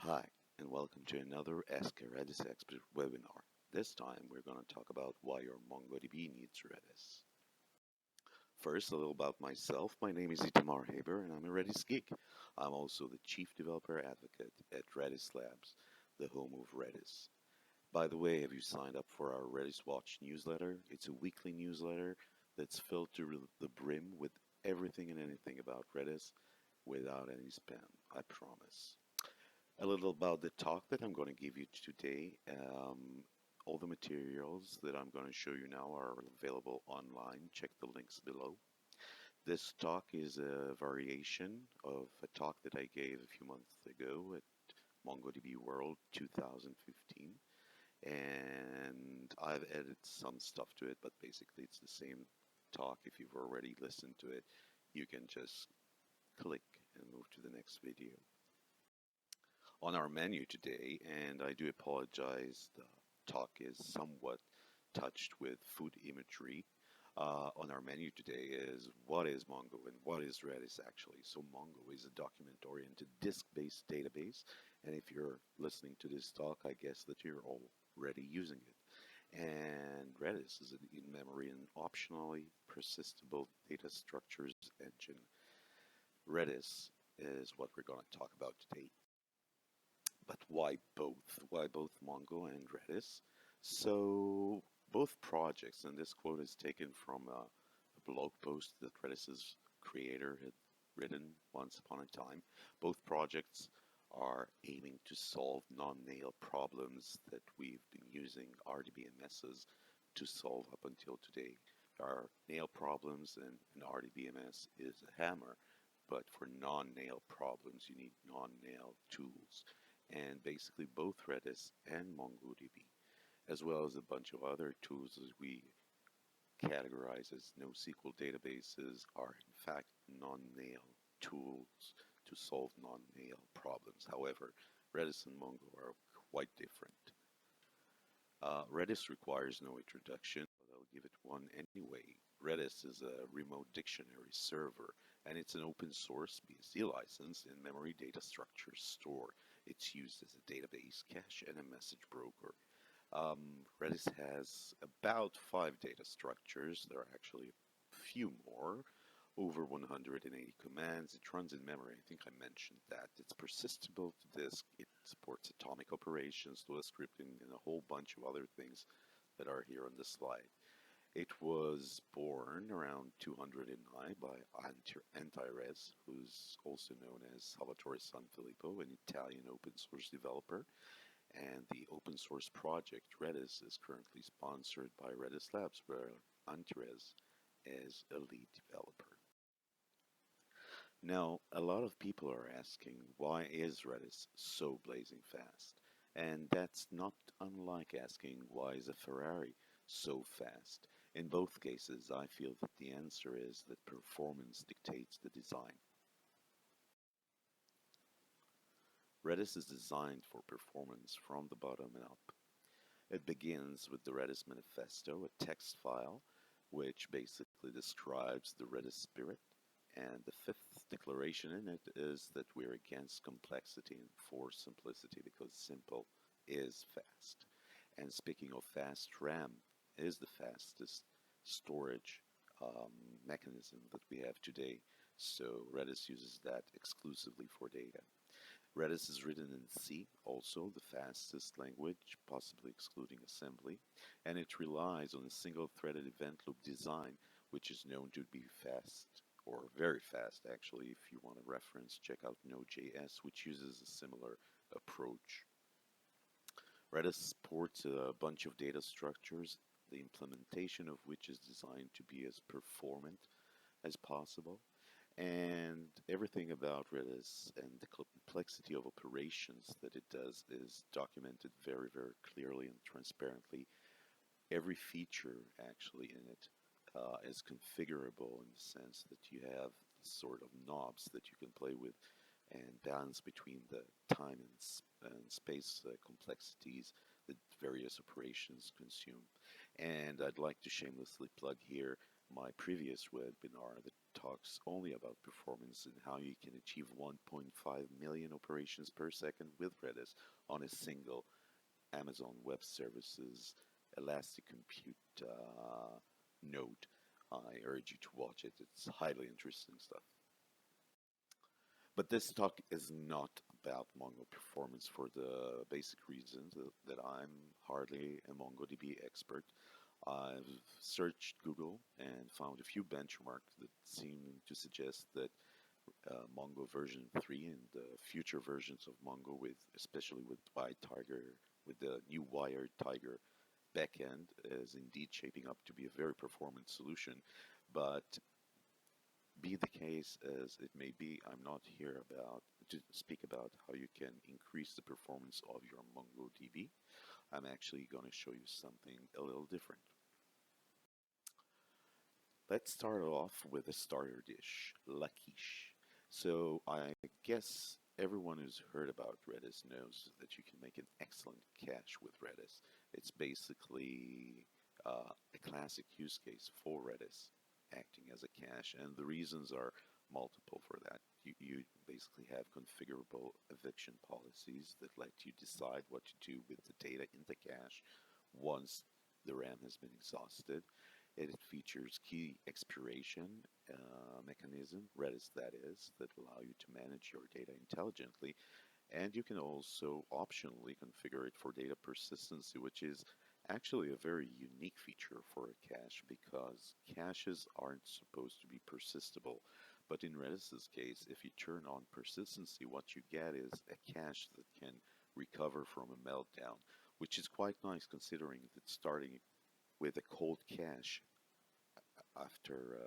Hi, and welcome to another Ask a Redis Expert webinar. This time we're going to talk about why your MongoDB needs Redis. First, a little about myself. My name is Itamar Haber, and I'm a Redis geek. I'm also the Chief Developer Advocate at Redis Labs, the home of Redis. By the way, have you signed up for our Redis Watch newsletter? It's a weekly newsletter that's filled to the brim with everything and anything about Redis without any spam, I promise. A little about the talk that I'm going to give you today. All the materials that I'm going to show you now are available online. Check the links below. This talk is a variation of a talk that I gave a few months ago at MongoDB World 2015. And I've added some stuff to it, but basically it's the same talk. If you've already listened to it, you can just click and move to the next video. On our menu today, and I do apologize, the talk is somewhat touched with food imagery. On our menu today is what is Mongo and what is Redis actually. So Mongo is a document-oriented disk-based database, and if you're listening to this talk, I guess that you're already using it. And Redis is an in-memory and optionally persistible data structures engine. Redis is what we're going to talk about today. But why both? Why both Mongo and Redis? So both projects, and this quote is taken from a blog post that Redis's creator had written once upon a time. Both projects are aiming to solve non-nail problems that we've been using RDBMSs to solve up until today. There are nail problems, and an RDBMS is a hammer, but for non-nail problems, you need non-nail tools. And basically both Redis and MongoDB, as well as a bunch of other tools that we categorize as NoSQL databases, are in fact non-nail tools to solve non-nail problems. However, Redis and Mongo are quite different. Redis requires no introduction, but I'll give it one anyway. Redis is a remote dictionary server, and it's an open source BSD license in-memory data structure store. It's used as a database cache and a message broker. Redis has about 5 data structures. There are actually a few more, over 180 commands. It runs in memory. I think I mentioned that. It's persistible to disk. It supports atomic operations, Lua scripting, and a whole bunch of other things that are here on the slide. It was born around 209 by Entremets, who's also known as Salvatore Sanfilippo, an Italian open source developer. And the open source project Redis is currently sponsored by Redis Labs, where Entremets is a lead developer. Now, a lot of people are asking, why is Redis so blazing fast? And that's not unlike asking, why is a Ferrari so fast? In both cases, I feel that the answer is that performance dictates the design. Redis is designed for performance from the bottom up. It begins with the Redis Manifesto, a text file, which basically describes the Redis spirit. And the fifth declaration in it is that we're against complexity and for simplicity, because simple is fast. And speaking of fast, RAM is the fastest storage mechanism that we have today. So Redis uses that exclusively for data. Redis is written in C, also the fastest language, possibly excluding assembly, and it relies on a single-threaded event loop design, which is known to be fast, or very fast actually. If you want a reference, check out Node.js, which uses a similar approach. Redis supports a bunch of data structures, the implementation of which is designed to be as performant as possible. And everything about Redis and the complexity of operations that it does is documented very, very clearly and transparently. Every feature actually in it is configurable in the sense that you have sort of knobs that you can play with and balance between the time and space complexities that various operations consume. And I'd like to shamelessly plug here my previous webinar that talks only about performance and how you can achieve 1.5 million operations per second with Redis on a single Amazon Web Services Elastic Compute node. I urge you to watch it. It's highly interesting stuff. But this talk is not about Mongo performance for the basic reason that I'm hardly a MongoDB expert. I've searched Google and found a few benchmarks that seem to suggest that Mongo version 3 and the future versions of Mongo, especially with with the new wired Tiger backend, is indeed shaping up to be a very performant solution. But be the case as it may be, I'm not here to speak about how you can increase the performance of your MongoDB. I'm actually going to show you something a little different. Let's start off with a starter dish, Quiche. So I guess everyone who's heard about Redis knows that you can make an excellent cache with Redis. It's basically a classic use case for Redis, acting as a cache, and the reasons are multiple for that. You basically have configurable eviction policies that let you decide what to do with the data in the cache once the RAM has been exhausted. It features key expiration mechanism, Redis that is, that allow you to manage your data intelligently. And you can also optionally configure it for data persistency, which is actually a very unique feature for a cache because caches aren't supposed to be persistible. But in Redis's case, if you turn on persistency, what you get is a cache that can recover from a meltdown, which is quite nice considering that starting with a cold cache after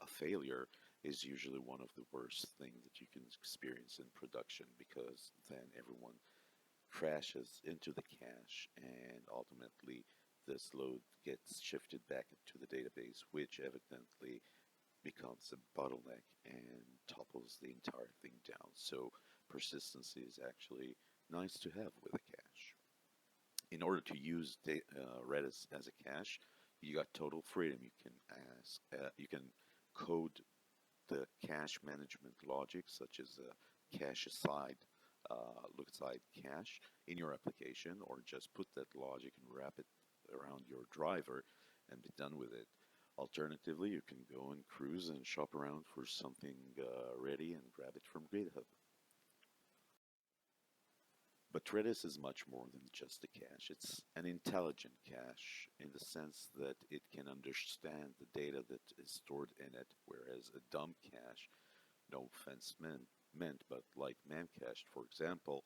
a failure is usually one of the worst things that you can experience in production, because then everyone crashes into the cache and ultimately this load gets shifted back into the database, which evidently becomes a bottleneck and topples the entire thing down. So persistency is actually nice to have with a cache. In order to use Redis as a cache, you got total freedom. You can code the cache management logic, such as a cache aside, look aside cache in your application, or just put that logic and wrap it around your driver and be done with it. Alternatively, you can go and cruise and shop around for something ready and grab it from GitHub. But Redis is much more than just a cache. It's an intelligent cache in the sense that it can understand the data that is stored in it, whereas a dumb cache, no offense meant, but like Memcached, for example,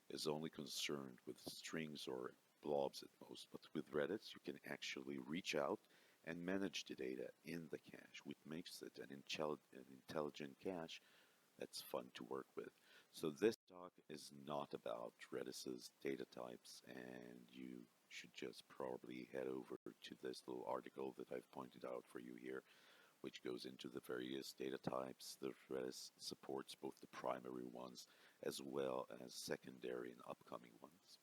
is only concerned with strings or blobs at most. But with Redis, you can actually reach out and manage the data in the cache, which makes it an intelligent cache that's fun to work with. So this talk is not about Redis's data types, and you should just probably head over to this little article that I've pointed out for you here, which goes into the various data types that Redis supports, both the primary ones as well as secondary and upcoming ones.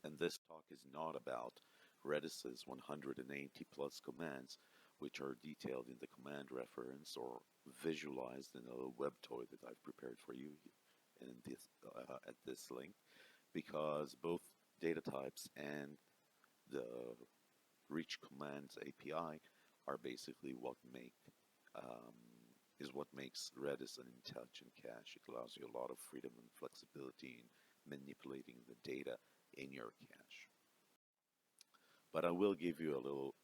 And this talk is not about Redis's 180 plus commands, which are detailed in the command reference or visualized in a little web toy that I've prepared for you in this, at this link, because both data types and the reach commands API are basically what makes Redis an intelligent cache. It allows you a lot of freedom and flexibility in manipulating the data in your cache. But I will give you a little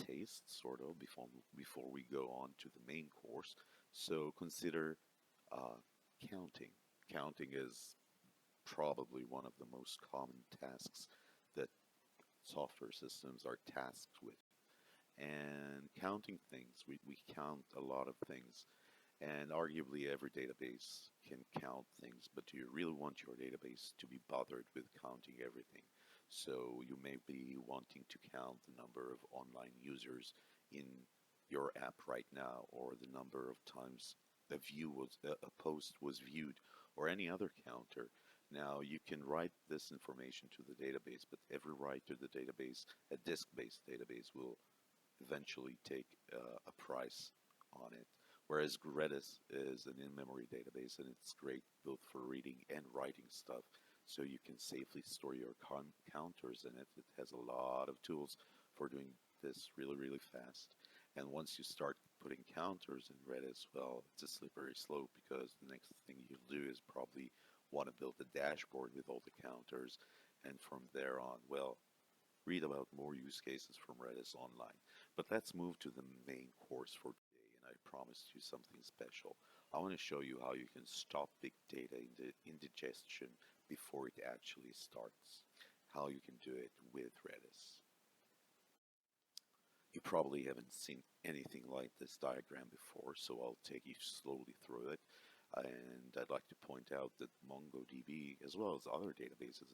taste, sort of, before we go on to the main course. So consider counting. Counting is probably one of the most common tasks that software systems are tasked with. And counting things, we count a lot of things, and arguably every database can count things, but do you really want your database to be bothered with counting everything? So you may be wanting to count the number of online users in your app right now, or the number of times a post was viewed, or any other counter. Now you can write this information to the database, but every write to the database, a disk-based database, will eventually take a price on it. Whereas Redis is an in-memory database, and it's great both for reading and writing stuff, so you can safely store your counters in it. It has a lot of tools for doing this really, really fast. And once you start putting counters in Redis, well, it's a slippery slope because the next thing you'll do is probably want to build a dashboard with all the counters. And from there on, well, read about more use cases from Redis online. But let's move to the main course for today, and I promised you something special. I want to show you how you can stop big data indigestion before it actually starts, how you can do it with Redis. You probably haven't seen anything like this diagram before, so I'll take you slowly through it. And I'd like to point out that MongoDB, as well as other databases,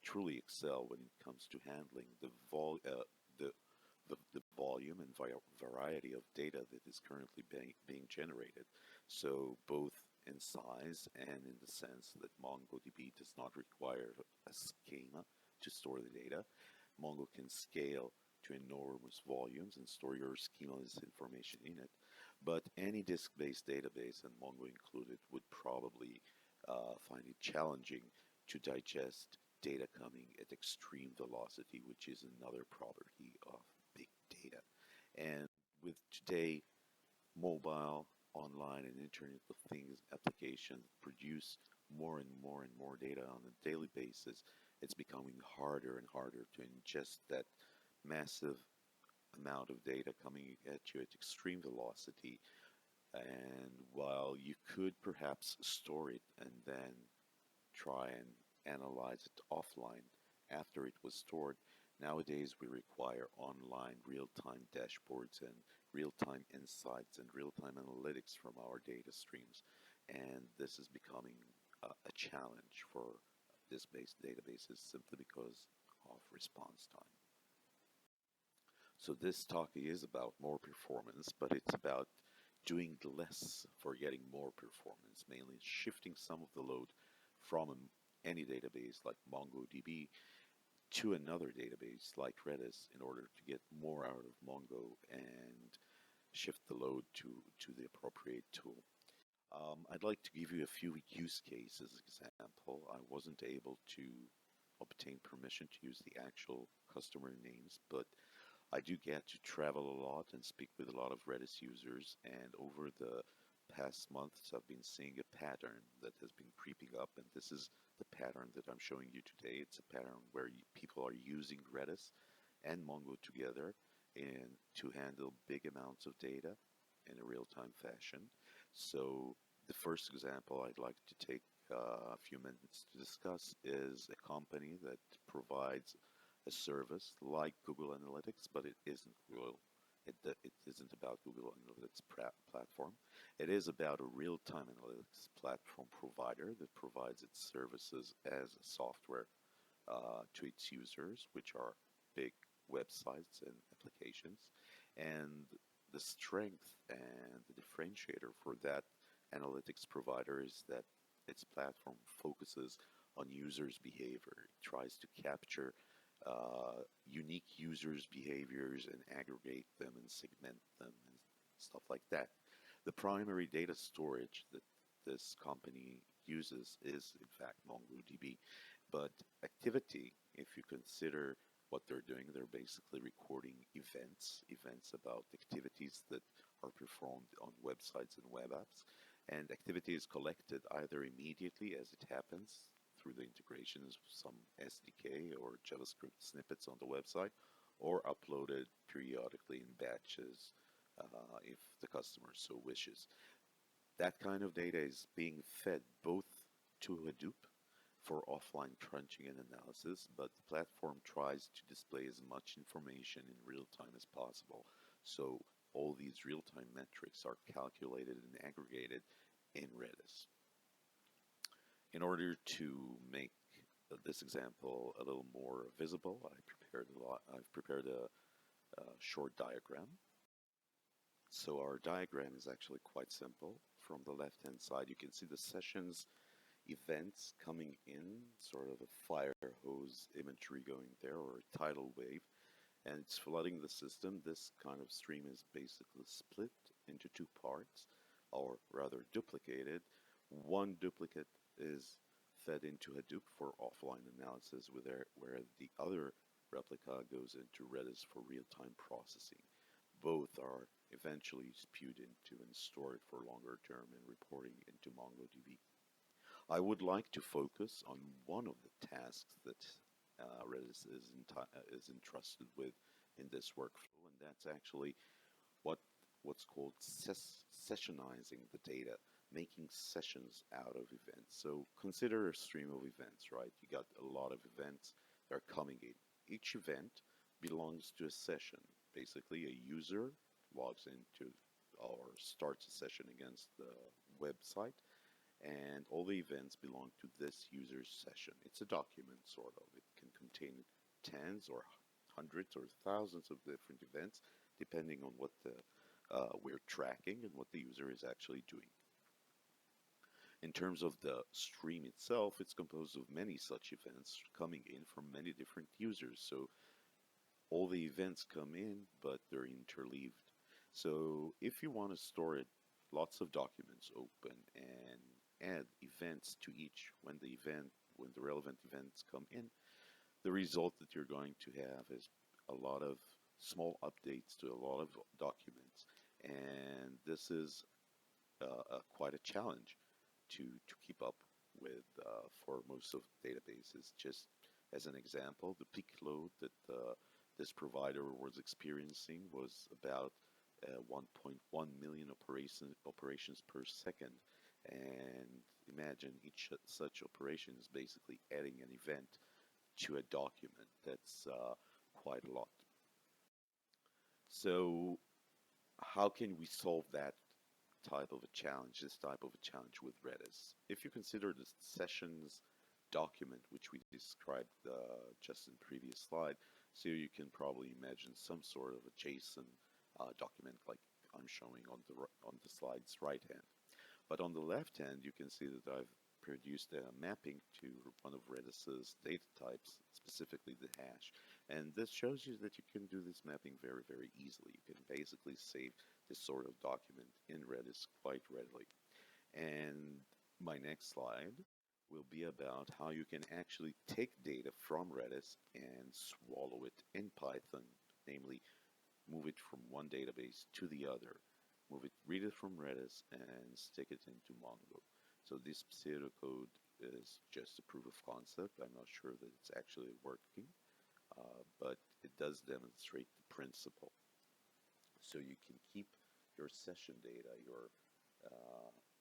truly excel when it comes to handling the, the volume and variety of data that is currently being generated. So both in size and in the sense that MongoDB does not require a schema to store the data. Mongo can scale to enormous volumes and store your schemaless information in it. But any disk-based database, and Mongo included, would probably find it challenging to digest data coming at extreme velocity, which is another property of big data. And with today, mobile, online, and Internet of Things applications produce more and more and more data on a daily basis, it's becoming harder and harder to ingest that massive amount of data coming at you at extreme velocity. And while you could perhaps store it and then try and analyze it offline after it was stored, nowadays we require online real-time dashboards and real-time insights and real-time analytics from our data streams. And this is becoming a challenge for disk-based databases simply because of response time. So this talk is about more performance, but it's about doing less for getting more performance, mainly shifting some of the load from any database like MongoDB to another database like Redis in order to get more out of Mongo and shift the load to the appropriate tool. I'd like to give you a few use cases example. I wasn't able to obtain permission to use the actual customer names, but I do get to travel a lot and speak with a lot of Redis users, and over the past months I've been seeing a pattern that has been creeping up, and this is the pattern that I'm showing you today. It's a pattern where people are using Redis and Mongo together to handle big amounts of data in a real-time fashion. So the first example I'd like to take a few minutes to discuss is a company that provides a service like Google Analytics, but it isn't Google. It isn't about Google Analytics platform. It is about a real-time analytics platform provider that provides its services as a software to its users, which are big websites and applications. And the strength and the differentiator for that analytics provider is that its platform focuses on users' behavior. It tries to capture unique users' behaviors and aggregate them and segment them and stuff like that. The primary data storage that this company uses is, in fact, MongoDB. But activity, if you consider what they're doing, they're basically recording events about activities that are performed on websites and web apps. And activity is collected either immediately as it happens through the integrations of some SDK or JavaScript snippets on the website, or uploaded periodically in batches if the customer so wishes. That kind of data is being fed both to Hadoop for offline crunching and analysis, but the platform tries to display as much information in real time as possible. So all these real-time metrics are calculated and aggregated in Redis. In order to make this example a little more visible, I've prepared a short diagram. So our diagram is actually quite simple. From the left-hand side, you can see the sessions events coming in, sort of a fire hose imagery going there, or a tidal wave, and it's flooding the system. This kind of stream is basically split into two parts, or rather duplicated. One duplicate is fed into Hadoop for offline analysis, where the other replica goes into Redis for real-time processing. Both are eventually spewed into and stored for longer term and reporting into MongoDB. I would like to focus on one of the tasks that Redis is entrusted with in this workflow, and that's actually what what's called sessionizing the data, making sessions out of events. So consider a stream of events, right? You got a lot of events that are coming in. Each event belongs to a session. Basically, a user logs into or starts a session against the website, and all the events belong to this user's session. It's a document, sort of. It can contain tens or hundreds or thousands of different events, depending on what we're tracking and what the user is actually doing. In terms of the stream itself, it's composed of many such events coming in from many different users. So all the events come in, but they're interleaved. So if you want to store it, lots of documents open and add events to each when the relevant events come in, the result that you're going to have is a lot of small updates to a lot of documents. And this is quite a challenge to keep up with for most of databases. Just as an example, the peak load that this provider was experiencing was about 1.1 million operations per second. And imagine each such operation is basically adding an event to a document. That's quite a lot. So how can we solve that this type of a challenge with Redis? If you consider the sessions document, which we described just in previous slide, so you can probably imagine some sort of a JSON document like I'm showing on the slide's right hand. But on the left hand, you can see that I've produced a mapping to one of Redis's data types, specifically the hash. And this shows you that you can do this mapping very, very easily. You can basically save this sort of document in Redis quite readily. And my next slide will be about how you can actually take data from Redis and swallow it in Python, namely move it from one database to the other, read it from Redis and stick it into Mongo. So this pseudocode is just a proof of concept. I'm not sure that it's actually working, but it does demonstrate the principle. So you can keep your session data, your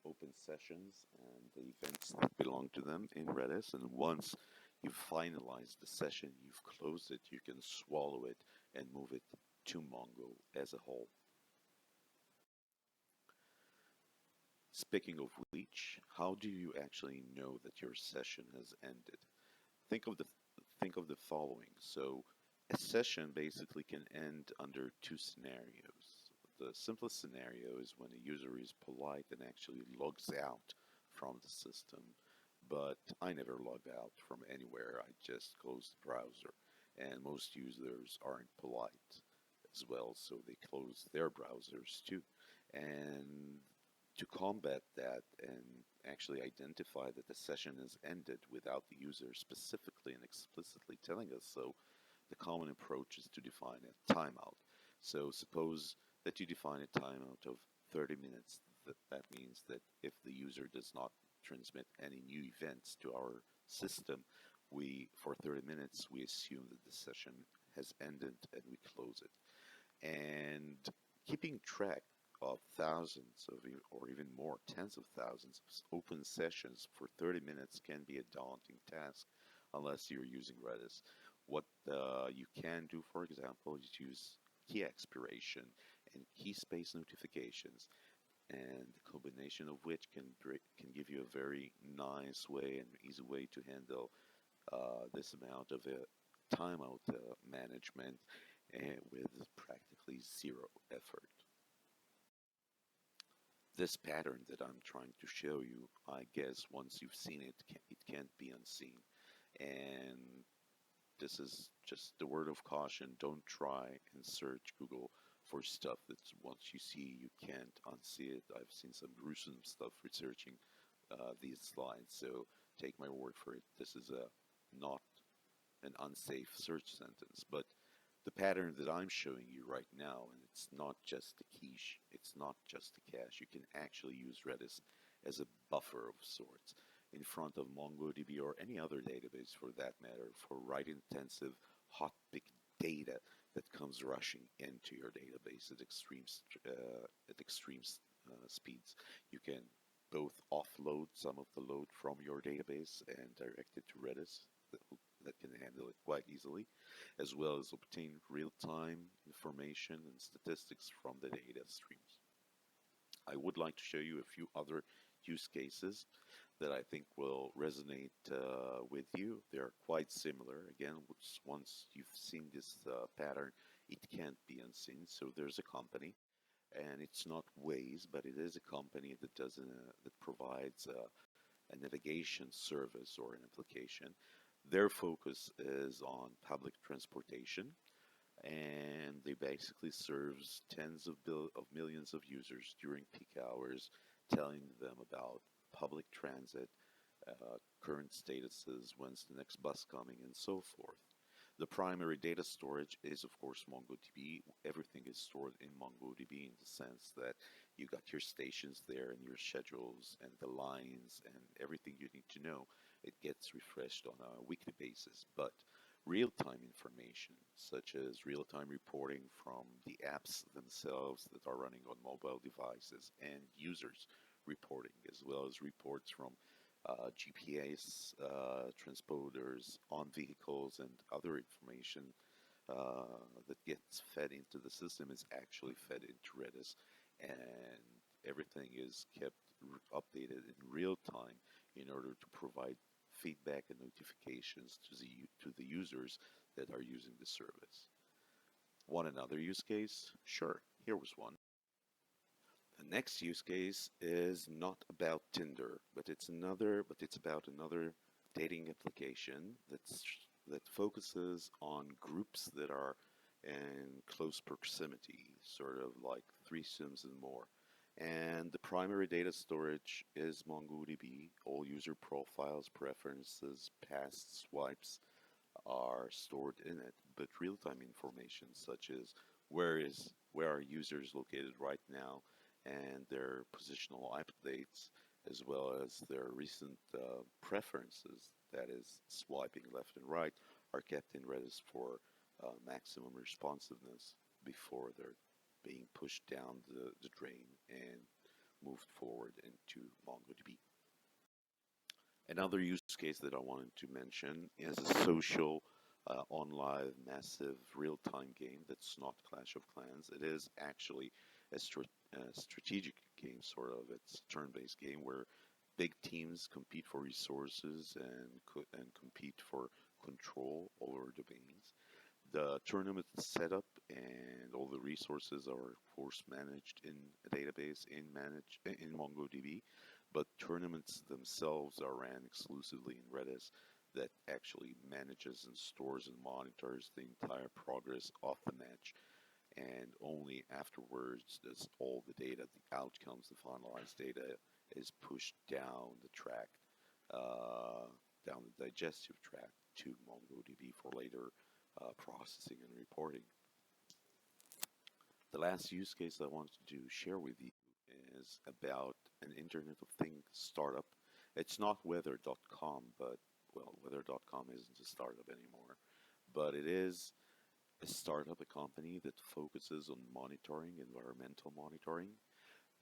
open sessions and the events that belong to them in Redis, and once you've finalized the session, you've closed it, you can swallow it and move it to Mongo as a whole. Speaking of which, how do you actually know that your session has ended? Think of the following. So a session basically can end under two scenarios. The simplest scenario is when a user is polite and actually logs out from the system, but I never log out from anywhere. I just close the browser, and most users aren't polite as well, so they close their browsers too. And to combat that and actually identify that the session has ended without the user specifically and explicitly telling us so, the common approach is to define a timeout. So suppose that you define a timeout of 30 minutes. That means that if the user does not transmit any new events to our system, for 30 minutes, we assume that the session has ended and we close it. And keeping track of thousands of, or even more, tens of thousands of open sessions for 30 minutes can be a daunting task unless you're using Redis. What you can do, for example, is use key expiration and key space notifications, and the combination of which can give you a very nice way and easy way to handle this amount of timeout management with practically zero effort. This pattern that I'm trying to show you, I guess once you've seen it, it can't be unseen. And this is just the word of caution. Don't try and search Google for stuff that once you see, you can't unsee it. I've seen some gruesome stuff researching these slides, so take my word for it. This is not an unsafe search sentence, but the pattern that I'm showing you right now, and it's not just a quiche, it's not just a cache. You can actually use Redis as a buffer of sorts in front of MongoDB or any other database for that matter for write-intensive hot big data that comes rushing into your database at extreme speeds. You can both offload some of the load from your database and direct it to Redis that can handle it quite easily, as well as obtain real-time information and statistics from the data streams. I would like to show you a few other use cases that I think will resonate with you. They are quite similar. Again, once you've seen this pattern, it can't be unseen. So there's a company, and it's not Waze, but it is a company that that provides a navigation service or an application. Their focus is on public transportation, and they basically serves tens of millions of users during peak hours, telling them about public transit, current statuses, when's the next bus coming, and so forth. The primary data storage is, of course, MongoDB. Everything is stored in MongoDB in the sense that you got your stations there and your schedules and the lines and everything you need to know. It gets refreshed on a weekly basis. But real-time information, such as real-time reporting from the apps themselves that are running on mobile devices and users reporting, as well as reports from GPS transponders on vehicles and other information that gets fed into the system is actually fed into Redis, and everything is kept updated in real time in order to provide feedback and notifications to the users that are using the service. Want another use case? Sure, here was one. The next use case is not about Tinder, but it's about another dating application that focuses on groups that are in close proximity, sort of like threesomes and more. And the primary data storage is MongoDB. All user profiles, preferences, past swipes are stored in it, but real-time information such as where are users located right now and their positional updates, as well as their recent preferences, that is swiping left and right, are kept in Redis for maximum responsiveness before they're being pushed down the drain and moved forward into MongoDB. Another use case that I wanted to mention is a social on-live massive real-time game that's not Clash of Clans. It is actually a strategic game, sort of. It's a turn-based game where big teams compete for resources and compete for control over domains. The tournament setup and all the resources are, of course, managed in a database in MongoDB, but tournaments themselves are ran exclusively in Redis that actually manages and stores and monitors the entire progress of the match. And only afterwards does all the data, the outcomes, the finalized data is pushed down the track, down the digestive track to MongoDB for later processing and reporting. The last use case I wanted to share with you is about an Internet of Things startup. It's not weather.com, but, well, weather.com isn't a startup anymore, but it is a startup, a company that focuses on monitoring, environmental monitoring.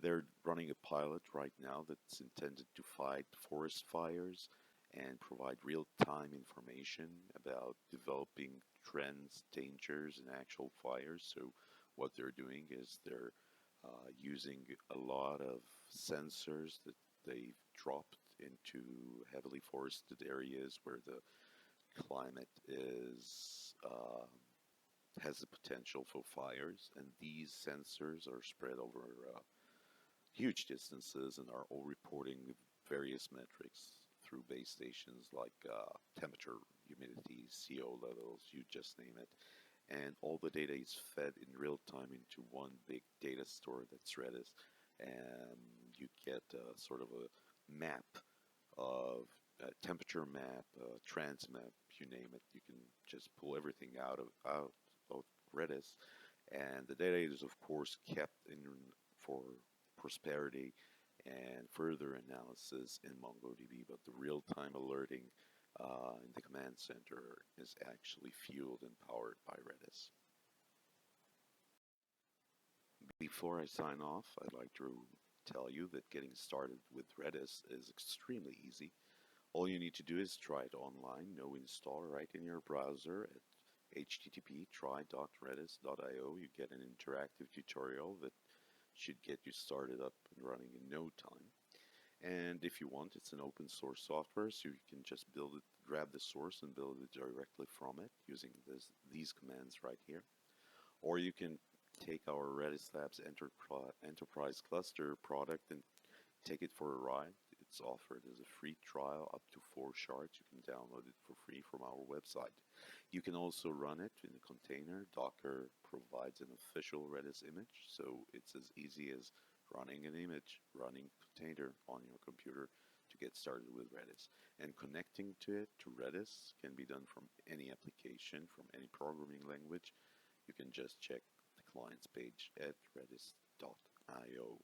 They're running a pilot right now that's intended to fight forest fires and provide real-time information about developing trends, dangers, and actual fires. So what they're doing is they're using a lot of sensors that they've dropped into heavily forested areas where the climate is has the potential for fires, and these sensors are spread over huge distances and are all reporting various metrics through base stations like temperature, humidity, CO levels, you just name it. and all the data is fed in real time into one big data store that's Redis, and you get sort of a map of temperature map, trans map, you name it. You can just pull everything out of Redis, and the data is of course kept in for prosperity and further analysis in MongoDB. But the real-time alerting in the command center is actually fueled and powered by Redis. Before I sign off, I'd like to tell you that getting started with Redis is extremely easy. All you need to do is try it online, no install, right in your browser at http://try.redis.io. You get an interactive tutorial that should get you started up and running in no time. And if you want, it's an open source software, so you can just build it, grab the source and build it directly from it using these commands right here. Or you can take our Redis Labs Enterprise Cluster product and take it for a ride. It's offered as a free trial up to 4 shards. You can download it for free from our website. You can also run it in a container. Docker provides an official Redis image, so it's as easy as running an image, running container on your computer to get started with Redis. And connecting to it, to Redis, can be done from any application, from any programming language. You can just check the client's page at redis.io.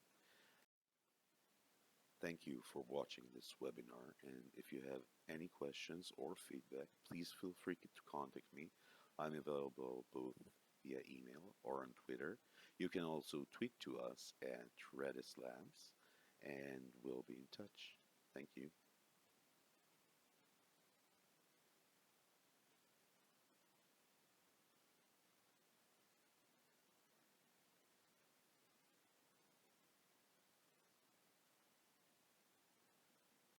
Thank you for watching this webinar, and if you have any questions or feedback, please feel free to contact me. I'm available both via email or on Twitter. You can also tweet to us at Redis Labs, and we'll be in touch. Thank you.